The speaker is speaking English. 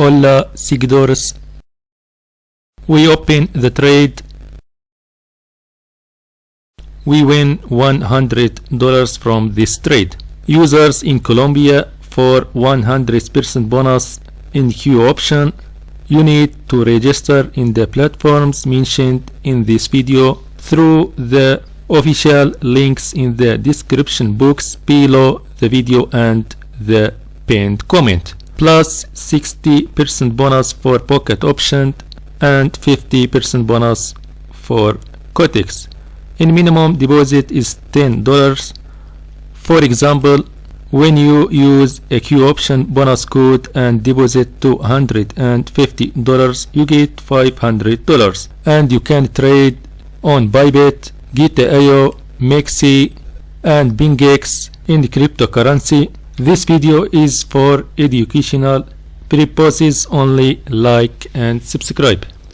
Hola seguidores. We open the trade. We win $100 from this trade. Users in Colombia for 100% bonus in IQ Option. You need to register in the platforms mentioned in this video through the official links in the description box below the video and the pinned comment, plus 60% bonus for pocket option and 50% bonus for Cotex. In minimum deposit is $10. For example, when you use a Q option bonus code and deposit $250, you get $500, and you can trade on Bybit, Git.io, Mexi, and BingX in cryptocurrency. This video is for educational purposes only. Like and subscribe.